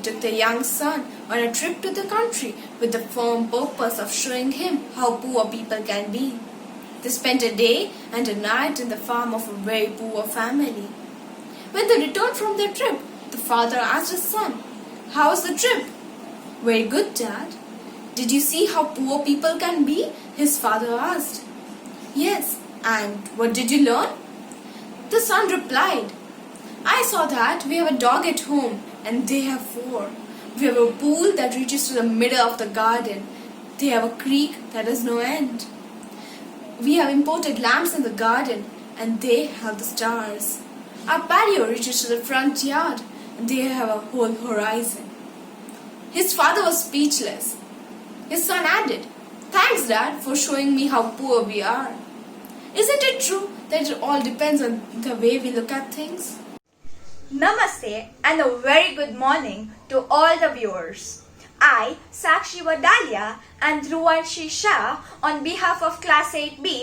took their young son on a trip to the country with the firm purpose of showing him how poor people can be. They spent a day and a night in the farm of a very poor family. When they returned from their trip, the father asked his son, "How was the trip?" "Very good, Dad." "Did you see how poor people can be?" his father asked. "Yes, and what did you learn?" The son replied, "I saw that we have a dog at home and they have 4. We have a pool that reaches to the middle of the garden. They have a creek that has no end. We have imported lamps in the garden and they have the stars. Our patio reaches to the front yard and they have a whole horizon." His father was speechless. His son added, "Thanks, Dad, for showing me how poor we are." Isn't it true that it all depends on the way we look at things? Namaste and a very good morning to all the viewers. I, Sakshi Wadalia and Dhruvanshi Shah, on behalf of Class 8B,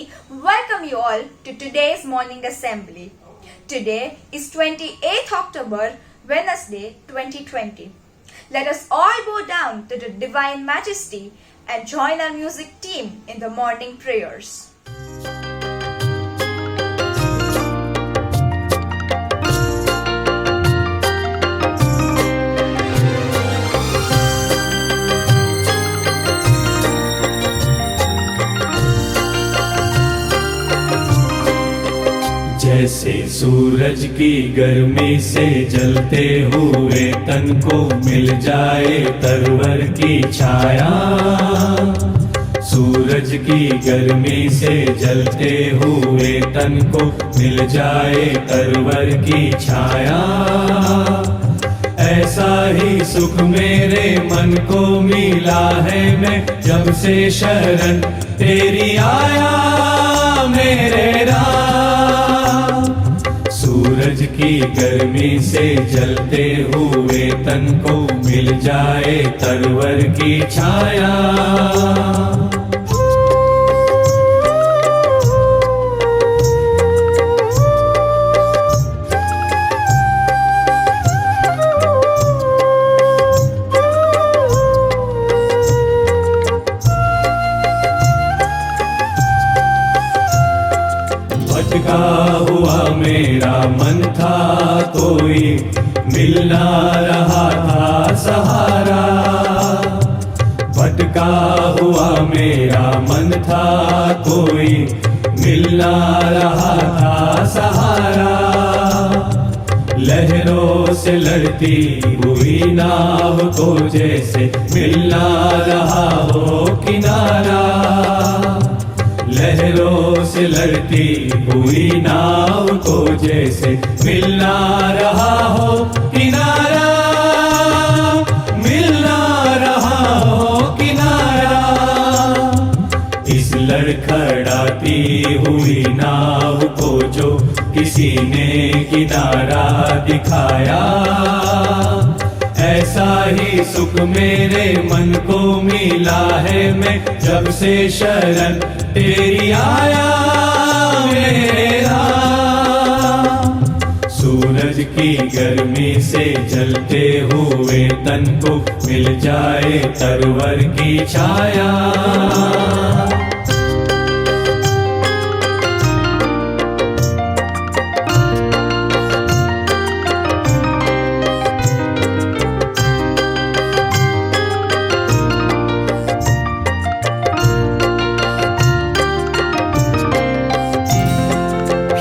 welcome you all to today's morning assembly. Today is 28th October, Wednesday 2020. Let us all bow down to the Divine Majesty and join our music team in the morning prayers. जैसे सूरज की गर्मी से जलते हुए तन को मिल जाए तरवर की छाया, सूरज की गर्मी से जलते हुए तन को मिल जाए तरवर की छाया, ऐसा ही सुख मेरे मन को मिला है मैं जब से शरण तेरी आया मेरे राम। सूरज की गर्मी से जलते हुए तन को मिल जाए तरवर की छाया। भटका हुआ मेरा मन था कोई मिल ना रहा था सहारा, भटका हुआ मेरा मन था कोई मिल ना रहा था सहारा, लहरों से लड़ती हुई नाव को जैसे मिल ना रहा हो किनारा, लहरों से लड़ती हुई नाव को जैसे मिल ना रहा हो किनारा, मिल ना रहा हो किनारा। इस लड़खड़ाती हुई नाव को जो किसी ने किनारा दिखाया, ऐसा ही सुख मेरे मन को मिला है मैं जब से शरण तेरी आया मेरा। सूरज की गर्मी से जलते हुए तन को मिल जाए तरवर की छाया।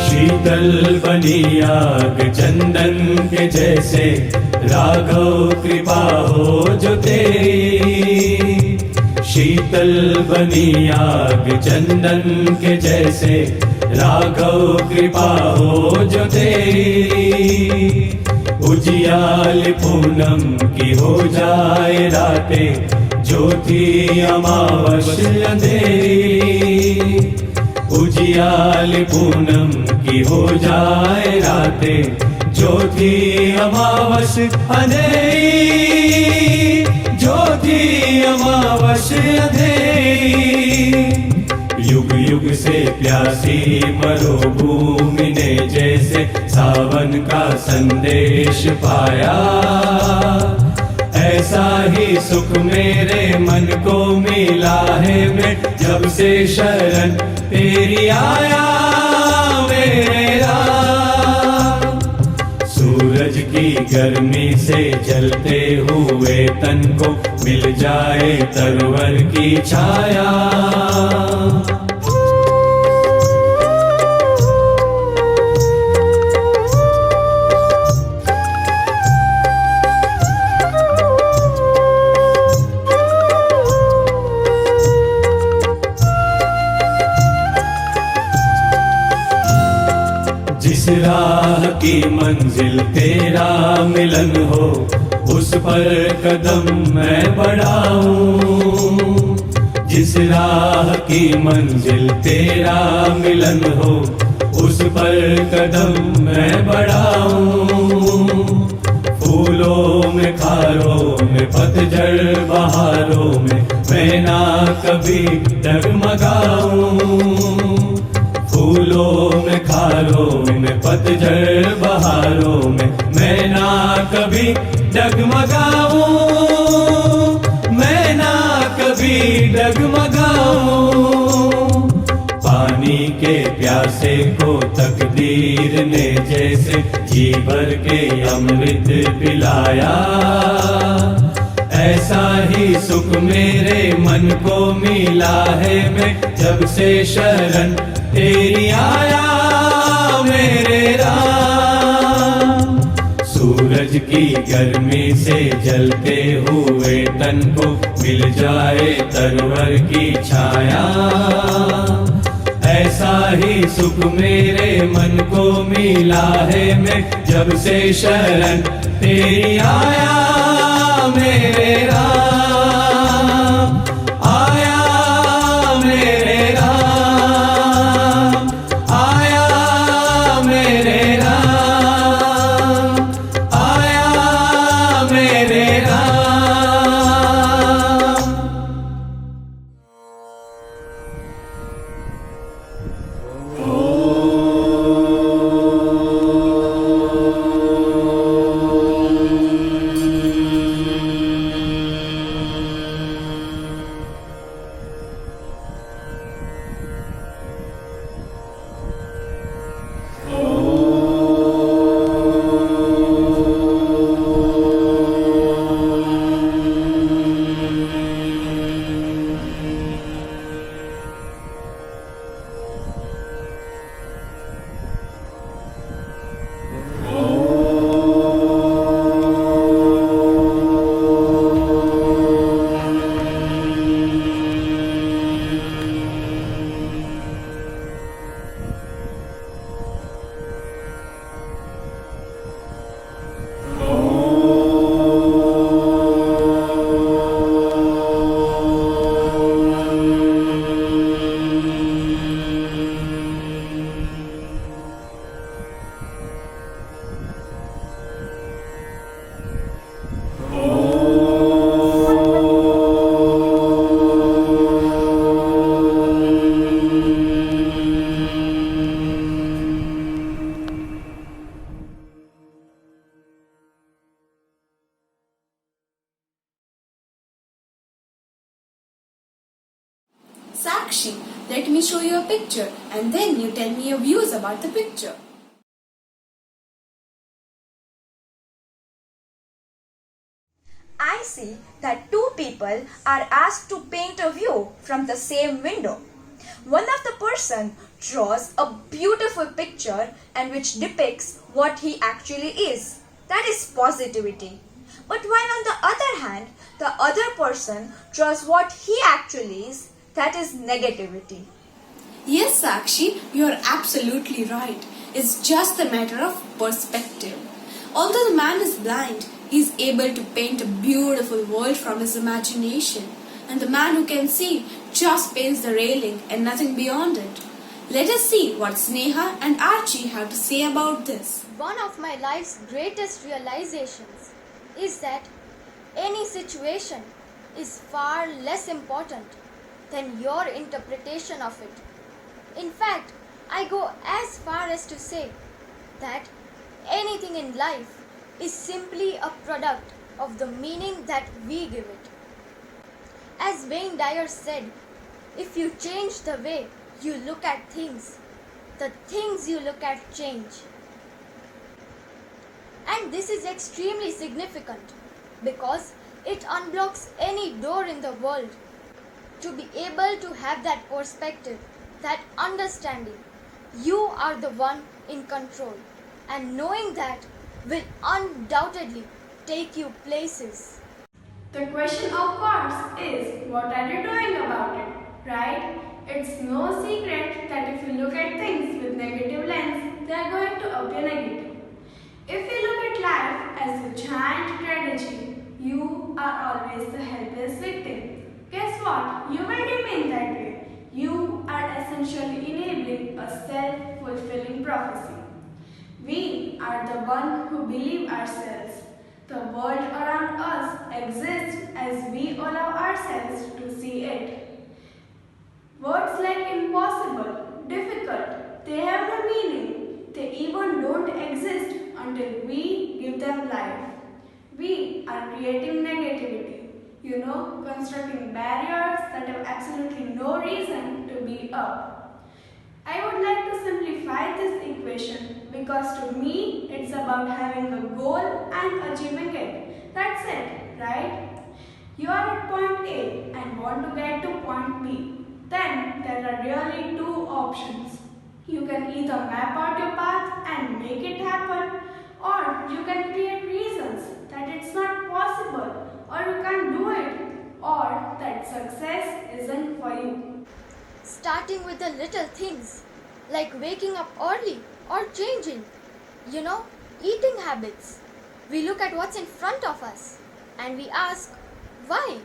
शीतल बनी आग चंदन के जैसे राघव कृपा हो जो तेरी, शीतल बनी आग चंदन के जैसे राघव कृपा हो जो तेरी, उजियाल पूनम की हो जाए रातें जो थी अमावस्या अंधेरी, उजियाल पूनम की हो जाए रातें जो थी अमावस अंधेरी, जो थी अमावस अंधेरी। युग युग से प्यासी मरुभूमि ने जैसे सावन का संदेश पाया, ऐसा ही सुख मेरे मन को मिला है मैं जब से शरण तेरी आया मेरे राम। सूरज की गर्मी से जलते हुए तन को मिल जाए तरवर की छाया। जिस राह की मंजिल तेरा मिलन हो उस पर कदम मैं बढ़ाऊं। जिस राह की मंजिल तेरा मिलन हो उस पर कदम मैं बढ़ाऊं। फूलों में खारों में पतझड़ बहारों में मैं ना कभी डगमगाऊं। फूलों में खारों में पतझड़ बहारों में मैं ना कभी डगमगाऊं। मैं ना कभी डगमगाऊं। पानी के प्यासे को तकदीर ने जैसे जी भर के अमृत पिलाया। ऐसा ही सुख मेरे मन को मिला है मैं जब से शरण तेरी आया मेरे राम। सूरज की गर्मी से जलते हुए तन को मिल जाए तरवर की छाया। ऐसा ही सुख मेरे मन को मिला है मैं जब से शरण तेरी आया मेरे राम। आया मेरे राम। आया मेरे राम। आया मेरे Ram. Sakshi, let me show you a picture and then you tell me your views about the picture. I see that two people are asked to paint a view from the same window. One of the person draws a beautiful picture and which depicts what he actually is. That is positivity. But while on the other hand, the other person draws what he actually is, that is negativity. Yes, Sakshi, you are absolutely right. It's just a matter of perspective. Although the man is blind, he is able to paint a beautiful world from his imagination. And the man who can see just paints the railing and nothing beyond it. Let us see what Sneha and Archie have to say about this. One of my life's greatest realizations is that any situation is far less important than your interpretation of it. In fact, I go as far as to say that anything in life is simply a product of the meaning that we give it. As Wayne Dyer said, if you change the way you look at things, the things you look at change. And this is extremely significant because it unblocks any door in the world. To be able to have that perspective, that understanding, you are the one in control, and knowing that will undoubtedly take you places. The question, of course, is what are you doing about it, right? It's no secret that if you look at things with negative lens, they are going to appear negative. If you look at life as a giant tragedy, you are always the helpless victim. Guess what? You will remain that way. You are essentially enabling a self-fulfilling prophecy. We are the one who believe ourselves. The world around us exists as we allow ourselves to see it. Words like impossible, difficult, they have no meaning. They even don't exist until we give them life. We are creating negativity, constructing barriers that have absolutely no reason to be up. I would like to simplify this equation because to me it's about having a goal and achieving it. That's it, right? You are at point A and want to get to point B. Then there are really two options. You can either map out your path and make it happen, or you can create reasons that it's not possible, or you can't do it, or that success isn't for you. Starting with the little things like waking up early or changing, eating habits. We look at what's in front of us and we ask, why?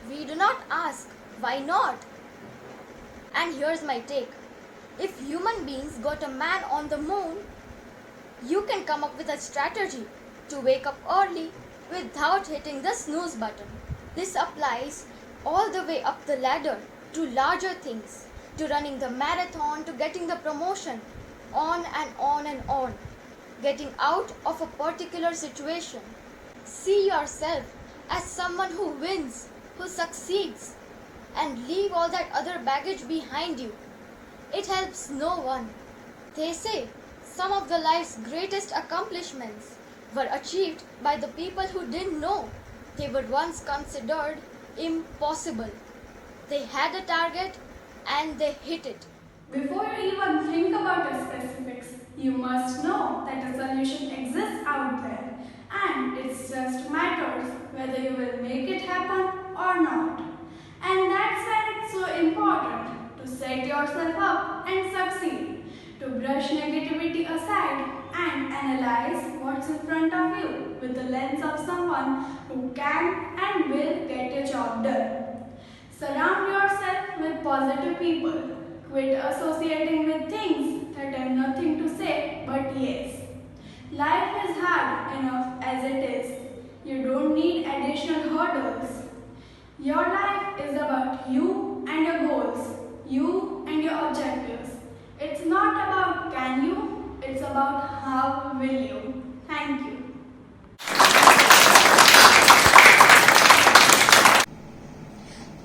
We do not ask, why not? And here's my take. If human beings got a man on the moon, you can come up with a strategy to wake up early without hitting the snooze button. This applies all the way up the ladder to larger things, to running the marathon, to getting the promotion, on and on and on. Getting out of a particular situation. See yourself as someone who wins, who succeeds, and leave all that other baggage behind you. It helps no one. They say some of the life's greatest accomplishments were achieved by the people who didn't know they were once considered impossible. They had a target and they hit it. Before you even think about the specifics, you must know that a solution exists out there, and it just matters whether you will make it happen or not. And that's why it's so important to set yourself up and succeed, to brush negativity aside and analyze what's in front of you with the lens of someone who can and will get your job done. Surround yourself with positive people. Quit associating with things that have nothing to say but yes. Life is hard enough as it is. You don't need additional hurdles. Your life is about you and your goals, you and your objectives. It's not about can you, it's about how will you. Thank you.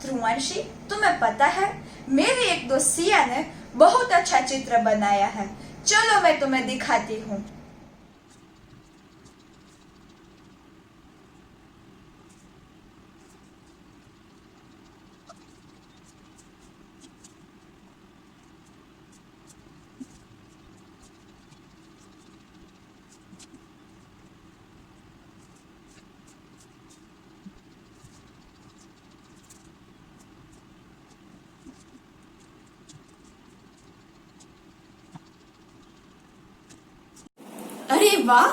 ध्रुवंशी, तुम्हें पता है मेरी एक दोस्त सिया ने बहुत अच्छा चित्र बनाया है। चलो मैं तुम्हें दिखाती हूँ। अरे वाह,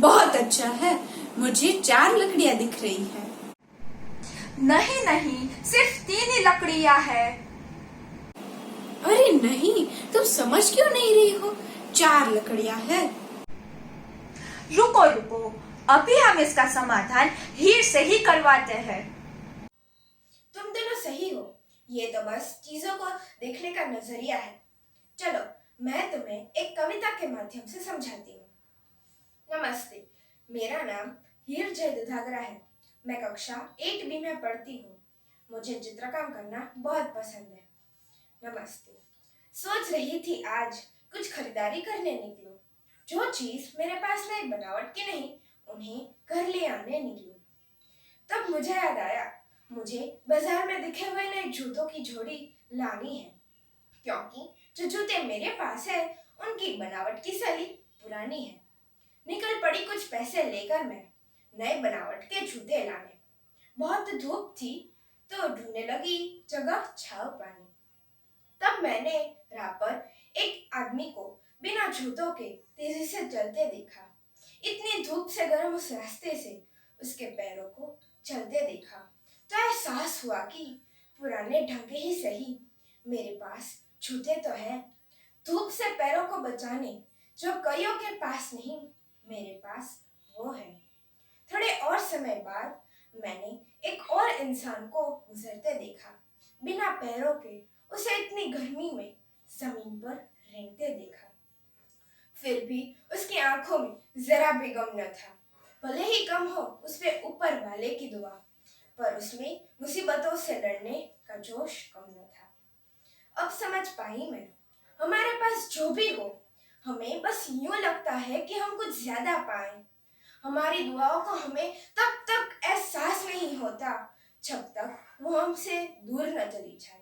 बहुत अच्छा है। मुझे 4 लकड़ियां दिख रही है। नहीं नहीं, सिर्फ 3 ही लकड़ियां है। अरे नहीं, तुम समझ क्यों नहीं रही हो? 4 लकड़ियां है। रुको रुको, अभी हम इसका समाधान हीर से ही करवाते हैं। तुम दोनों सही हो, ये तो बस चीजों को देखने का नजरिया है। चलो मैं तुम्हें एक कविता के माध्यम से समझाती हूँ। नमस्ते, मेरा नाम हीर जय दुधागरा है। मैं कक्षा 8B में पढ़ती हूँ। मुझे चित्रकाम करना बहुत पसंद है। नमस्ते। सोच रही थी आज कुछ खरीदारी करने निकलूं। जो चीज मेरे पास नई बनावट की नहीं, उन्हें घर ले आने निकलूं। तब मुझे याद आया, मुझे बाजार में दिखे हुए नए जूतों की जोड़ी लानी है, क्योंकि जो जूते मेरे पास है उनकी बनावट की शैली पुरानी है। निकल पड़ी कुछ पैसे लेकर मैं नए बनावट के जूते लाने। बहुत धूप थी तो ढूंढने लगी जगह छाव पानी। तब मैंने राह पर एक आदमी को बिना जूतों के तेजी से चलते देखा। इतनी धूप से गर्म उस रास्ते से उसके पैरों को चलते देखा तो एहसास हुआ कि पुराने ढंग ही सही, मेरे पास जूते तो है धूप से पैरों को बचाने, जो कईयों के पास नहीं, मेरे पास वो है। थोड़े और समय बाद मैंने एक और इंसान को गुजरते देखा। बिना पैरों के उसे इतनी गर्मी में जमीन पर रेंगते देखा। फिर भी उसकी आंखों में जरा भी गम न था। भले ही कम हो उस पे ऊपर वाले की दुआ, पर उसमें मुसीबतों से लड़ने का जोश कम न था। अब समझ पाई मैं, हमारे पास जो भी हो, हमें बस यूं लगता है कि हम कुछ ज्यादा पाएं। हमारी दुआओं को हमें तब तक एहसास नहीं होता जब तक वो हमसे दूर न चली जाए।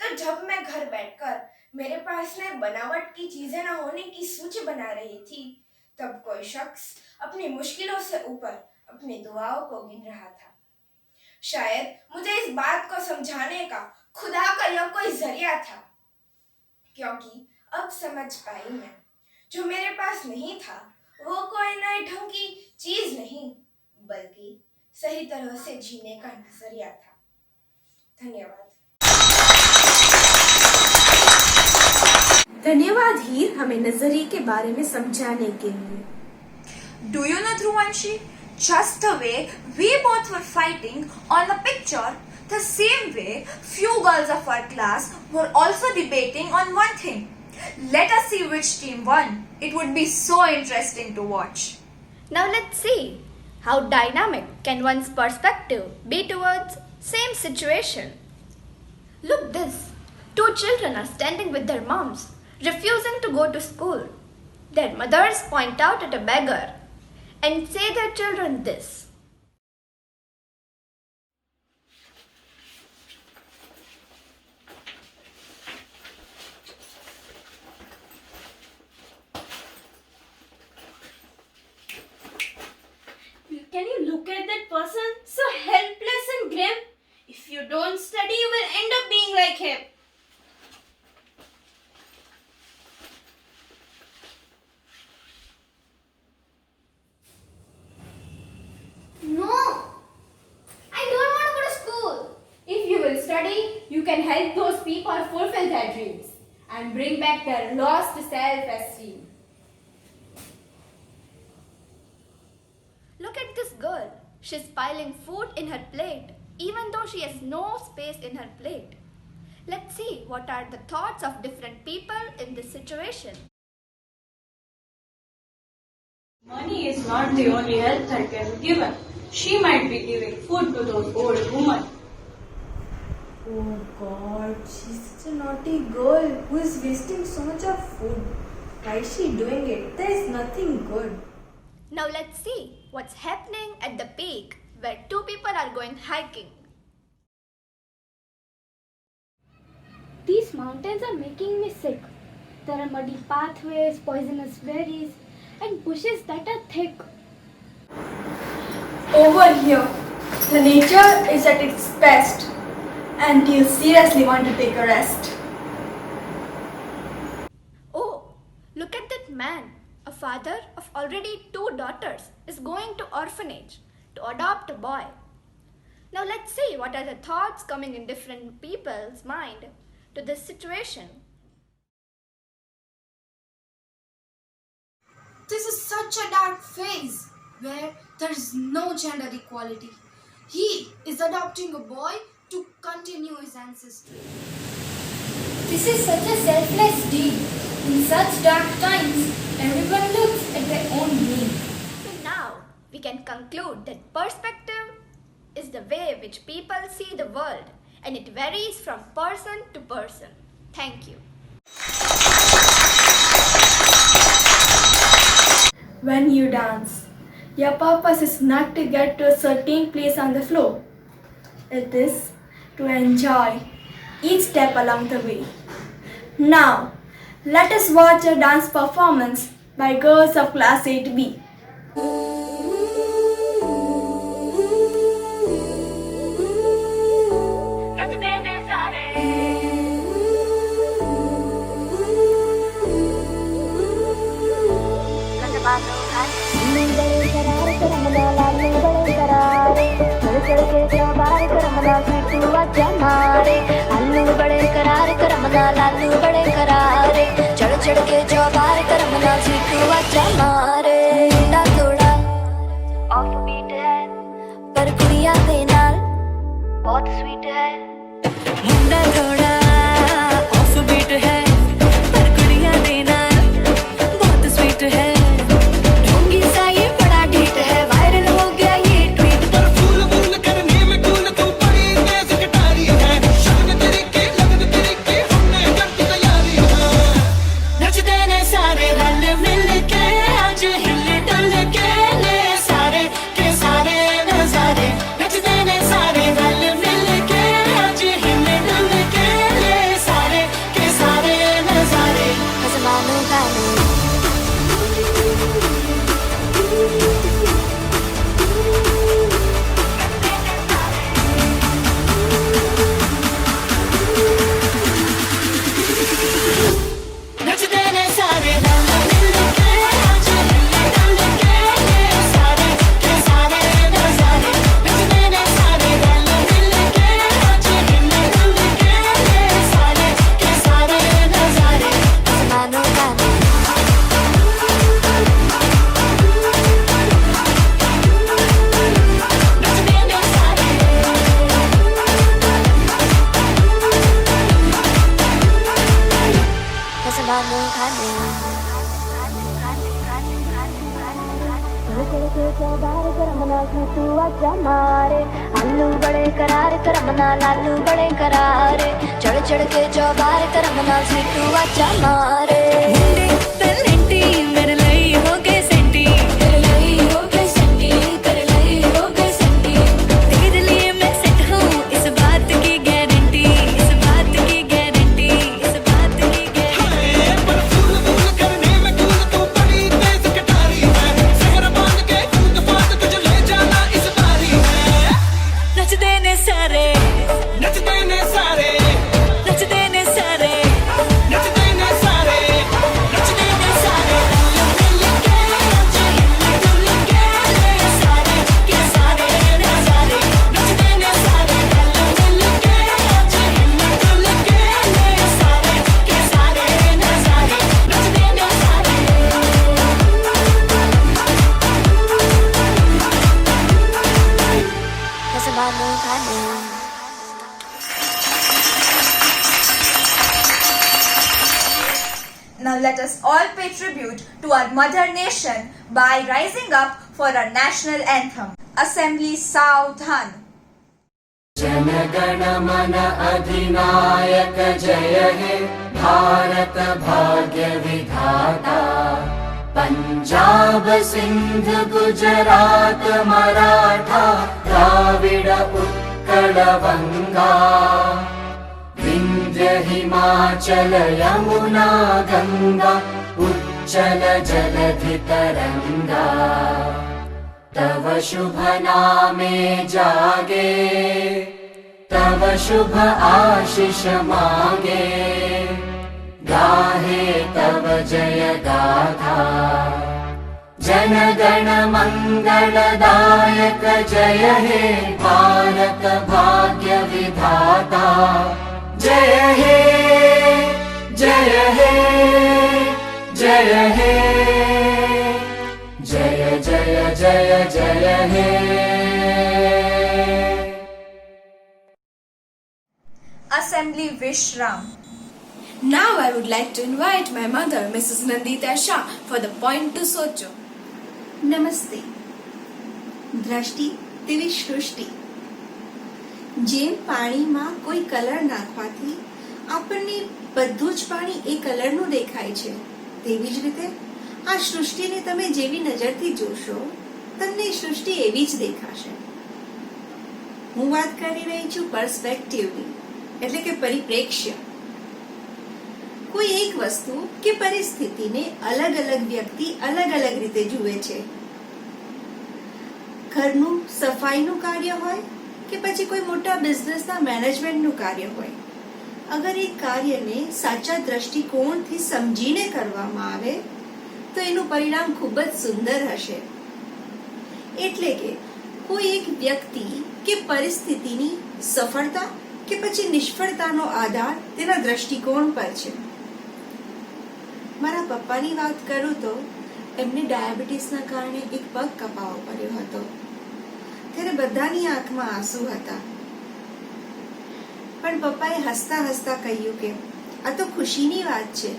तो जब मैं घर बैठकर मेरे पास में बनावट की चीजें न होने की सूची बना रही थी, तब कोई शख्स अपनी मुश्किलों से ऊपर अपनी दुआओं को गिन रहा था। शायद मुझे इस बात को समझाने का खुदा का यह कोई जरिया था, क्योंकि अब समझ पाई मैं, जो मेरे पास नहीं था वो कोई नए ढंग की चीज नहीं, बल्कि सही तरह से जीने का नजरिया था। धन्यवाद। धन्यवाद हीर, हमें नजरिए के बारे में समझाने के लिए। Do you know, Dhruvanshi, just the way we both were fighting on the picture, the same way few girls of our class were also debating on one thing. Let us see which team won. It would be so interesting to watch. Now let's see how dynamic can one's perspective be towards same situation. Look this. Two children are standing with their moms, refusing to go to school. Their mothers point out at a beggar and say their children this. Can you look at that person? So helpless and grim. If you don't study, you will end up being like him. No, I don't want to go to school. If you will study, you can help those people fulfill their dreams and bring back their lost self-esteem. Look at this girl. She's piling food in her plate, even though she has no space in her plate. Let's see what are the thoughts of different people in this situation. Money is not the only help that can be given. She might be giving food to those old women. Oh God, she's such a naughty girl who is wasting so much of food. Why is she doing it? There is nothing good. Now let's see what's happening at the peak where two people are going hiking. These mountains are making me sick. There are muddy pathways, poisonous berries, and bushes that are thick. Over here, the nature is at its best, and you seriously want to take a rest. Oh, look at that man. A father of already 2 daughters is going to orphanage to adopt a boy. Now let's see what are the thoughts coming in different people's mind to this situation. This is such a dark phase where there is no gender equality. He is adopting a boy to continue his ancestry. This is such a selfless deed. In such dark times, everyone looks at their own need. So now, we can conclude that perspective is the way which people see the world, and it varies from person to person. Thank you. When you dance, your purpose is not to get to a certain place on the floor. It is to enjoy each step along the way. Now, let us watch a dance performance by girls of Class 8B. आलू बड़े करार करमना लालू बड़े करारे चढ़ चढ़ के चौबार करमना situ आजा मारे मुंडा थोड़ा ऑफ बीट है पर कुड़िया दे नाल बहुत स्वीट है मुंडा थोड़ा ऑफ बीट है पर कुड़िया दे नाल बहुत स्वीट है ढोंगी सा ये बड़ा ढीठ है वायरल हो गया ये ट्वीट पर फूल फूल करने में कूल तू बड़ी तेज कटारी है शगन तेरी के लगन तेरी के हमने कर दी तैयारी है नचते ने सारे रल मिल के आज हिल डुल के ले सारे के सारे नजारे नचते ने सारे रल मिल के आज हिल डुल के ले सारे के सारे नजारे आसमानों का नचते ने सारे रल मिल के आज हिल डुल के ले सारे के सारे नजारे नचते ने सारे रल मिल के आज हिल डुल के ले सारे के सारे नजारे आसमानों का नचते ने सारे आसमानों का आलू बड़े करार करमना लालू बड़े करारे चढ़ चढ़ के चौबार करमना सीटू आजा मारे मुंडे तलेंटी मेरे लई हो गए सेंटी तेरे लई हो गए सेंटी तेरे लई हो गए सेंटी तेरे लिए मैं सेट हूँ इस बात की गारंटी इस बात की गारंटी इस बात की गारंटी पर फूल फूल करने में कूल तू बड़ी तेज कटारी है शहर बांध के कूद फाद तुझे ले जाना इस बारी है नचते ने सारे नचते ने सारे नचते ने सारे नचते ने सारे नचते ने सारे मिल के आज हिल डुल के ले सारे के सारे नजारे नचते ने सारे मिल के आज हिल डुल के ले सारे के सारे नजारे नचते ने सारे आसमानों का Now let us all pay tribute to our mother nation by rising up for our national anthem. Assembly Saudhan. जनगण मन अधिनायक जय हे भारत भाग्य विधाता पंजाब सिंध गुजरात मराठा द्राविड उत्कल बंगा विंध्य हिमाचल यमुना गंगा उच्चल जलधि तरंगा तव शुभ नामे जागे तव शुभ आशीष मांगे गाहे तव जय गाथा जन गण मंगलदायक जय हे भारत भाग्य विधाता जय हे जय हे जय हे जय जय जय जय हे Assembly Vishram. Now I would like to invite my mother, Mrs. Nandita Shah, for the point to Socho. Namaste. દ્રષ્ટિ તેવી સૃષ્ટિ. જેમ પાણીમાં કોઈ કલર નાખવાથી આપણને બધું જ પાણી એ કલરનું દેખાય છે, તેવી જ રીતે આ સૃષ્ટિને તમે જેવી નજરથી જોશો તમને સૃષ્ટિ એવી જ દેખાશે. હું વાત કરી રહી છું પર્સપેક્ટિવની, એટલે કે પરિપ્રેક્ષ્ય. કોઈ એક વસ્તુ કે પરિસ્થિતિને અલગ અલગ વ્યક્તિ અલગ અલગ રીતે જુએ છે. ઘરનું સફાઈનું કાર્ય હોય કે પછી કોઈ મોટા બિઝનેસના મેનેજમેન્ટનું કાર્ય હોય, અગર એ કાર્યને સાચા દ્રષ્ટિકોણથી સમજીને કરવામાં આવે તો એનું પરિણામ ખૂબ જ સુંદર હશે. એટલે કે કોઈ એક વ્યક્તિ કે પરિસ્થિતિની સફળતા કે પછી નિષ્ફળતાનો આધાર તેના દ્રષ્ટિકોણ પર છે. મારા પપ્પાની વાત કરું તો એમને ડાયાબિટીસના કારણે એક પગ કપાવવો પડ્યો હતો. ત્યારે બધાની આંખમાં આંસુ હતા, પણ પપ્પાએ હસતા હસતા કહ્યું કે આ તો ખુશીની વાત છે.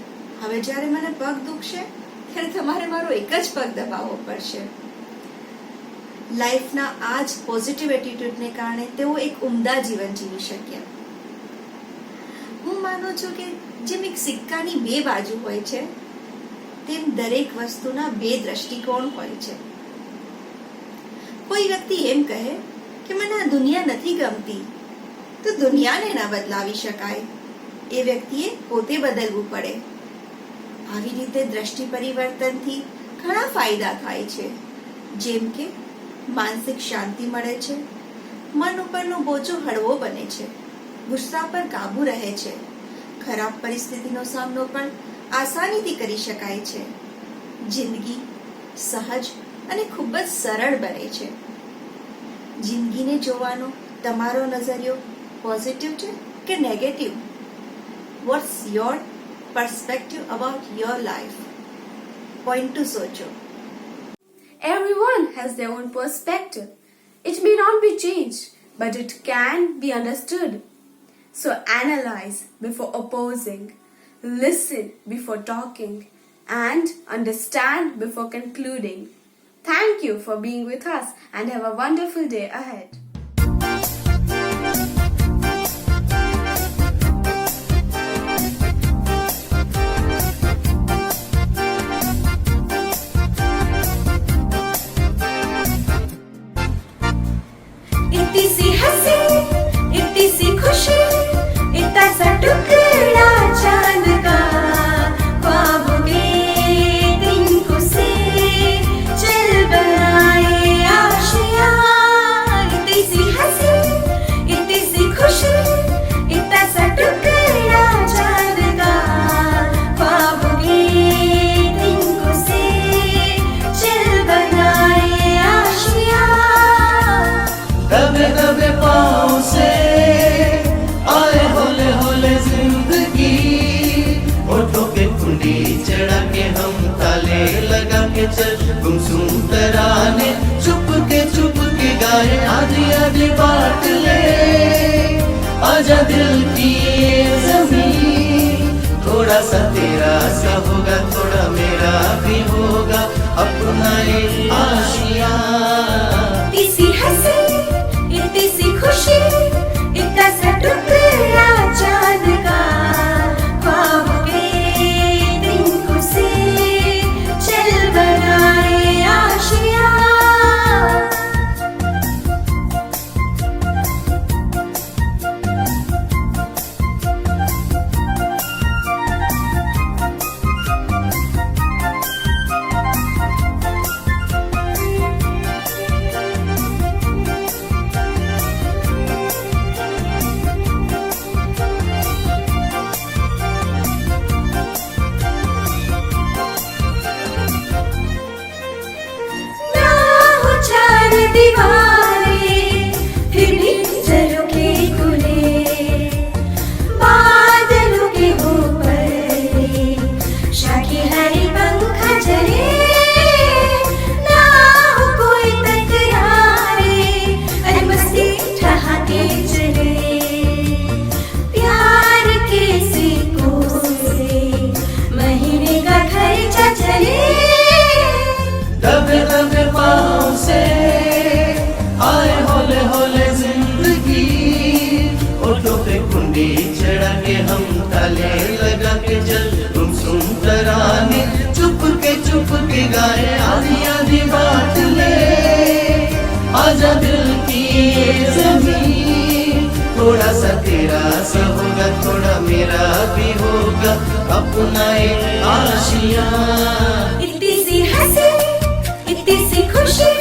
હવે જ્યારે મને પગ દુખશે ત્યારે તમારે મારો એક જ પગ દબાવવો પડશે. લાઈફના આ જ પોઝિટિવ એટીટ્યુડને કારણે તેઓ એક ઉમદા જીવન જીવી શક્યા. હું માનું છું કે જેમ એક સિક્કાની બે બાજુ હોય છે, તેમ દરેક વસ્તુના બે દ્રષ્ટિકોણ હોય છે. કોઈ વ્યક્તિ એમ કહે કે મને આ દુનિયા નથી ગમતી, તો દુનિયાને ના બદલાવી શકાય, એ વ્યક્તિએ પોતે બદલવું પડે. આવી રીતે દ્રષ્ટિ પરિવર્તનથી ઘણા ફાયદા થાય છે, જેમ કે માનસિક શાંતિ મળે છે, મન ઉપરનો બોજો હળવો બને છે, ગુસ્સા પર કાબુ રહે છે, ખરાબ પરિસ્થિતિનો સામનો પણ આસાનીથી કરી શકાય છે, જિંદગી સહજ અને ખૂબ જ સરળ બને છે. જિંદગીને જોવાનો તમારો નજરિયો પોઝિટિવ છે કે negative? What's your perspective about your life? Point to socho. Everyone has their own perspective. It may not be changed, but it can be understood. So analyze before opposing, listen before talking, and understand before concluding. Thank you for being with us and have a wonderful day ahead. इतनी सी हंसी, इतनी सी खुशी, इतना सा टुकड़ा चांद का, ख्वाबों के तिनको से चल बनाए आशियां. इतनी सी हंसी, इतनी सी खुशी, इतना सा टुकड़ा चांद का, ख्वाबों के तिनको से चल बनाए आशियां. दबे दबे पाँव से आए होले होले जिंदगी, होठों पे कुंडी चढ़ा के हम ताले लगा के चल गुमसुम तराने चुप के गाए आधी आधी बात ले. आजा दिल की ये ज़मीं, थोड़ा सा तेरा सा होगा, थोड़ा मेरा भी होगा, अपना ये आशियां. इतनी सी हंसी, इतनी सी खुशी, इतना सा टुकड़ा चांद का, ख्वाबों के तिनको से चल बनाए आशियां. जमीन, थोड़ा सा तेरा सा होगा, थोड़ा मेरा भी होगा, अपना एक आशियाँ। इतनी सी हंसी, इतनी सी खुशी,